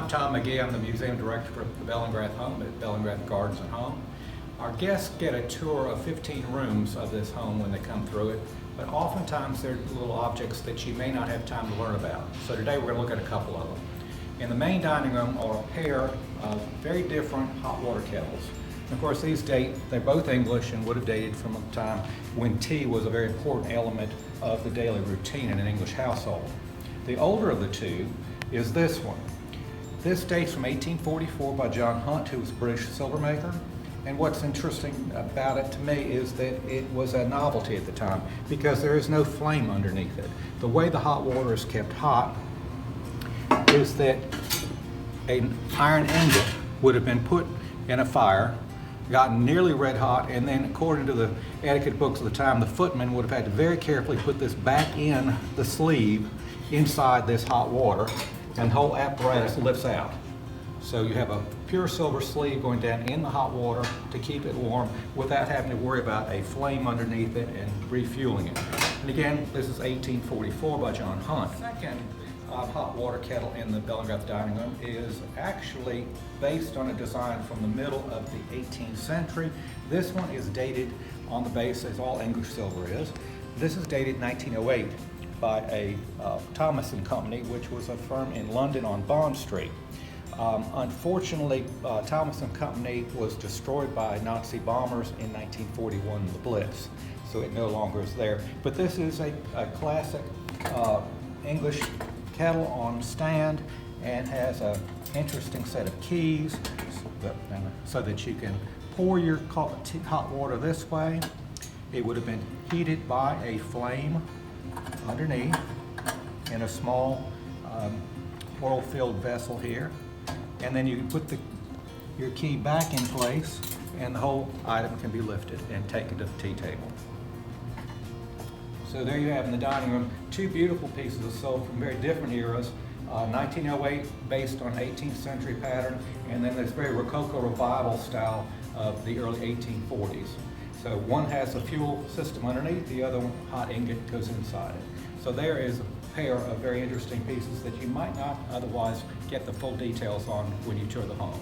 I'm Tom McGee. I'm the Museum Director for the Bellingrath Home at Bellingrath Gardens and Home. Our guests get a tour of 15 rooms of this home when they come through it, but oftentimes there are little objects that you may not have time to learn about. So today we're going to look at a couple of them. In the main dining room are a pair of very different hot water kettles. And of course they're both English and would have dated from a time when tea was a very important element of the daily routine in an English household. The older of the two is this one. This dates from 1844 by John Hunt, who was a British silver maker. And what's interesting about it to me is that it was a novelty at the time because there is no flame underneath it. The way the hot water is kept hot is that an iron ingot would have been put in a fire, gotten nearly red hot, and then according to the etiquette books of the time, the footman would have had to very carefully put this back in the sleeve inside this hot water, and the whole apparatus lifts out. So you have a pure silver sleeve going down in the hot water to keep it warm without having to worry about a flame underneath it and refueling it. And again, this is 1844 by John Hunt. Second hot water kettle in the Bellingrath dining room is actually based on a design from the middle of the 18th century. This one is dated on the base, as all English silver is. This is dated 1908 by a Thomas and Company, which was a firm in London on Bond Street. Unfortunately, Thomas and Company was destroyed by Nazi bombers in 1941 in the Blitz, so it no longer is there. But this is a classic English kettle on stand and has an interesting set of keys so that you can pour your hot water this way. It would have been heated by a flame underneath in a small oil-filled vessel here. And then you can put your key back in place and the whole item can be lifted and taken to the tea table. So there you have in the dining room two beautiful pieces of silver from very different eras. 1908 based on 18th century pattern, and then this very Rococo revival style of the early 1840s. So one has a fuel system underneath, the other one, hot ingot, goes inside it. So there is a pair of very interesting pieces that you might not otherwise get the full details on when you tour the home.